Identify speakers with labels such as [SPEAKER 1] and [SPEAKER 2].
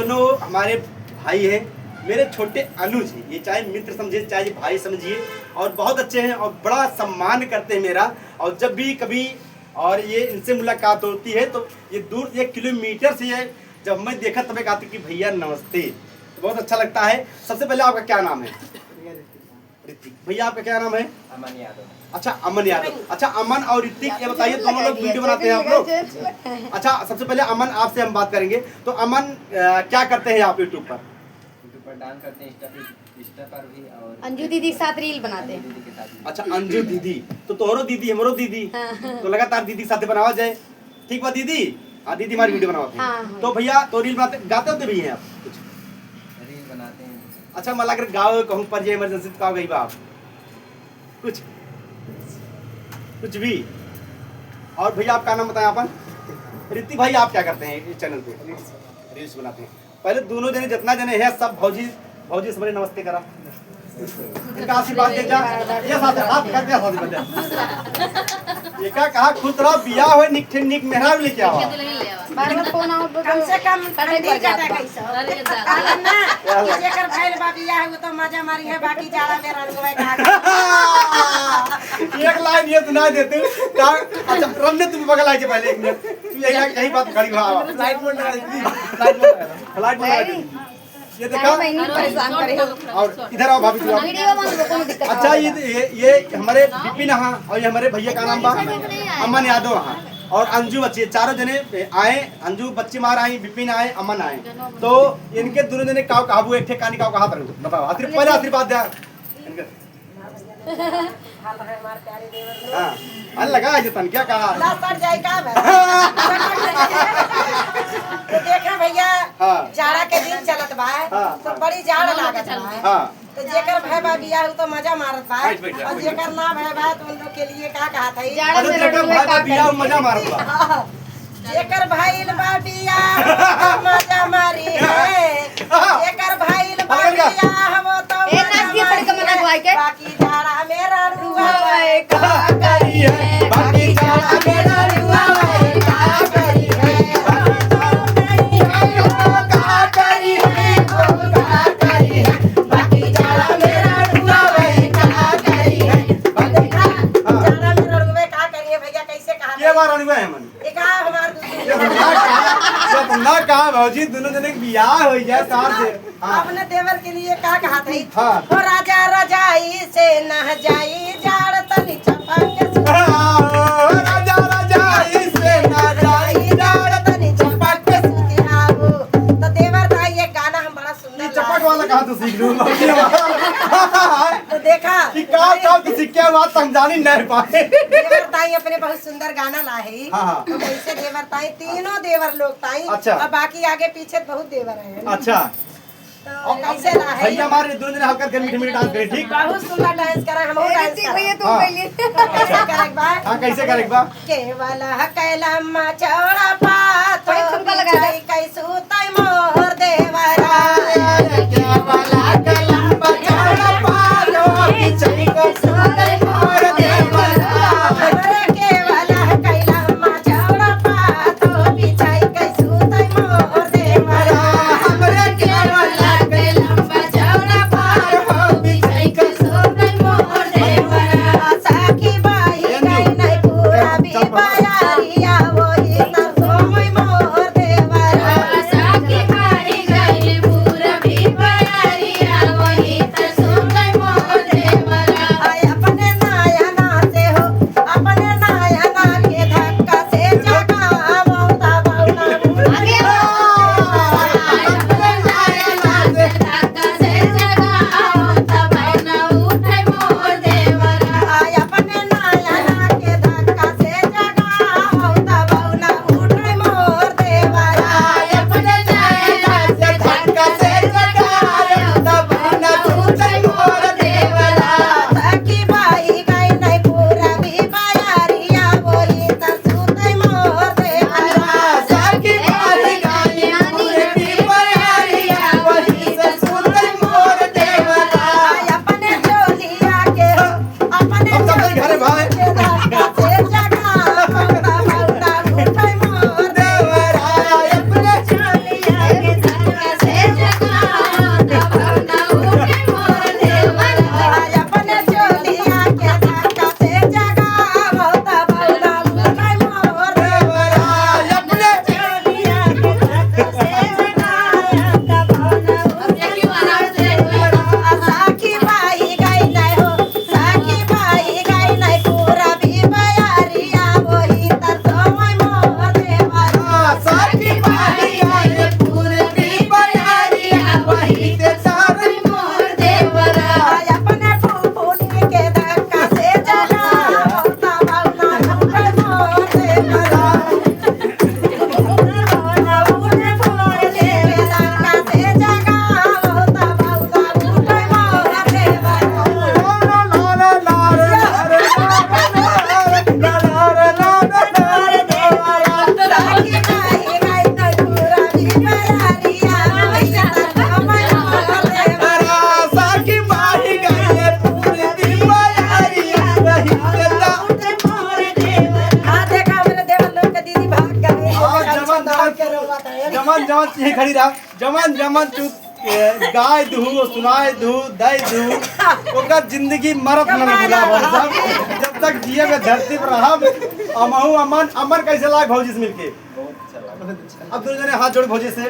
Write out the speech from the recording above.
[SPEAKER 1] दोनों हमारे भाई हैं, मेरे छोटे अनुज हैं। ये चाहे मित्र समझिए चाहे भाई समझिए, और बहुत अच्छे हैं और बड़ा सम्मान करते हैं मेरा। और जब भी कभी और ये इनसे मुलाकात होती है तो ये दूर 1 किलोमीटर से है, जब मैं देखा तब कहती कि भैया नमस्ते, तो बहुत अच्छा लगता है। सबसे पहले आपका क्या नाम है? ऋतिक। भैया आपका क्या नाम है?
[SPEAKER 2] अमन यादव।
[SPEAKER 1] अच्छा अमन यादव। अच्छा अमन और ऋतिक, ये बताइए दोनों लोग वीडियो बनाते हैं आप लोग? अच्छा सबसे पहले अमन आपसे हम बात करेंगे। तो अमन क्या करते हैं आप यूट्यूब पर?
[SPEAKER 2] डांस करते हैं, इंस्टा पर भी, और
[SPEAKER 3] अंजू दीदी के साथ रील बनाते हैं।
[SPEAKER 2] दीदी के साथ।
[SPEAKER 1] अच्छा अंजू दीदी, तो तोहरो दीदी हमरो दीदी, तो लगातार दीदी साथ बनावा जाए। ठीक बा दीदी? हाँ दीदी हमारी वीडियो बनाते हैं। तो भैया तो रील बनाते गाते होते भी हैं आप कुछ?
[SPEAKER 2] रील बनाते हैं।
[SPEAKER 1] अच्छा मला अगर गाँव कहूँ पर इमरजेंसी तो गाँव गई बा आप कुछ कुछ भी? और भैया आप क्या नाम बताएं अपन? ऋतिक भाई आप क्या करते हैं इस चैनल पे? रील्स बनाते हैं। पहले दोनों जने जितना जने हैं सब भौजी भौजी से नमस्ते करा, इनका आशीर्वाद दे जा। ये साथ हाथ कर दिया साथ बजा। ये क्या कहा खुद रहा बियाह होए निक निक मेहरा लेके आओ।
[SPEAKER 3] बार-बार फोन आओ तो
[SPEAKER 4] कम से कम
[SPEAKER 3] कटे
[SPEAKER 4] ठंडी
[SPEAKER 3] पड़
[SPEAKER 4] कटा
[SPEAKER 3] जाता।
[SPEAKER 4] कैसा कहलन ना कि जेकर भइल बा बियाह है वो तो मजा मारी है, बाकी जाड़ा में रंगवे का।
[SPEAKER 1] एक लाइन ये सुना देते क्या? अच्छा रमने तुम बगल आइए पहले 1 मिनट, तू यही बात खड़ी हो। फ्लाइट मोड लगा दी। ये देखा
[SPEAKER 3] परेशान करे।
[SPEAKER 1] और इधर आओ भाभी तू।
[SPEAKER 3] वीडियो बंद को दिक्कत।
[SPEAKER 1] अच्छा ये हमारे विपिन हाँ, और ये हमारे भैया का नाम बा अमन यादव हाँ, और अंजू बच्ची, चारों जने आए। अंजू बच्ची मार आई, विपिन आए, अमन आए। तो इनके दोनों जने काव काबू एक ठे कहानी काव कहा पर बताओ। पहले आशीर्वाद दे
[SPEAKER 4] हाल रहे हमारे प्यारे देवर लोग।
[SPEAKER 1] हाँ लगा ये तन क्या कहा?
[SPEAKER 4] ला सर जाए का बा। तो देखा भैया
[SPEAKER 1] हाँ।
[SPEAKER 4] जाड़ा के दिन चलत बा,
[SPEAKER 1] हाँ।
[SPEAKER 4] तो बड़ी जाड़ लागत बा।
[SPEAKER 1] हाँ
[SPEAKER 4] तो जेकर भय बा बियाह तो मजा मारत बा,
[SPEAKER 1] बैठ जा,
[SPEAKER 4] और जेकर ना भय बा तो उन लोग के लिए का कहा था
[SPEAKER 3] जाड़ा में रंगवे का
[SPEAKER 1] बिया मजा मारत बा।
[SPEAKER 4] जेकर भइल बा बियाह मजा मारी है, जेकर भइल बा बियाह वो तो
[SPEAKER 3] ए नाच के पड़ के मना गुआई के।
[SPEAKER 4] बाकी जाड़ा मेरा रुआ
[SPEAKER 3] का करी है
[SPEAKER 1] बाकी जाड़ा मेरा रुआ
[SPEAKER 4] का करी है,
[SPEAKER 1] का करी है
[SPEAKER 4] का करी है, बाकी जाड़ा मेरा रुआ का करी है। देखा जाड़ा मेरा रुआ का करी है भैया कैसे कहा
[SPEAKER 1] ये बार अनुभव है मन
[SPEAKER 4] एक हमार दूसरी
[SPEAKER 1] ना कहा भौजी दोनों जने के बियाह हो जाए साथ से। हाँ
[SPEAKER 4] अपने देवर के लिए का कहा था
[SPEAKER 1] हाँ।
[SPEAKER 4] हो राजा रजाई से नह जाई जाड़ तनी चपक
[SPEAKER 1] राजा राजा इसे ना जाई
[SPEAKER 4] जाड़ तनी चपक सुती आवो। तो देवर भाई ये गाना हम बड़ा सुंदर
[SPEAKER 1] चपक वाला कहा तो सीख लूं
[SPEAKER 4] तो देखा
[SPEAKER 1] कि का तो सीख के बात समझानी नहीं पाए।
[SPEAKER 4] देवर ताई अपने बहुत सुंदर गाना लाही।
[SPEAKER 1] हाँ।
[SPEAKER 4] तो कैसे देवर ताई तीनों देवर लोग ताई,
[SPEAKER 1] अच्छा।
[SPEAKER 4] और बाकी आगे पीछे बहुत देवर हैं।
[SPEAKER 1] अच्छा
[SPEAKER 4] तो कैसे लाही
[SPEAKER 1] भैया हमारे दोनों जने हल्का कर मीठे मीठे डांस करें ठीक?
[SPEAKER 4] बहुत सुंदर डांस करा हम डांस
[SPEAKER 3] ऋतिक
[SPEAKER 4] करा।
[SPEAKER 3] भैया तुम
[SPEAKER 1] हाँ।
[SPEAKER 3] पहले
[SPEAKER 4] कैसे करे एक बार
[SPEAKER 1] हाँ कैसे करें बा?
[SPEAKER 4] केवल कैलम्मा चौड़ा पात
[SPEAKER 3] भाई ठुमका लगा दे।
[SPEAKER 4] कैसू तै मोर देवरा अरे केवल कैलम्मा चौड़ा पात बिछाई कैसू तै मोर देवरा साखी बाई गई नहीं पूरा भी बयारिया वही तरसों मोर देवरा
[SPEAKER 1] जमन यहीं खड़ी रहा जमन जमन तू गाय दू सुनाए दू दई दू ओका जिंदगी मरत न भुला भाई साहब जब तक जिए में धरती पर रहब अमहू अमन अमन कैसे लाग भौजी से मिलके
[SPEAKER 2] बहुत अच्छा लगा।
[SPEAKER 1] अब दोनों जने हाथ जोड़ भौजी से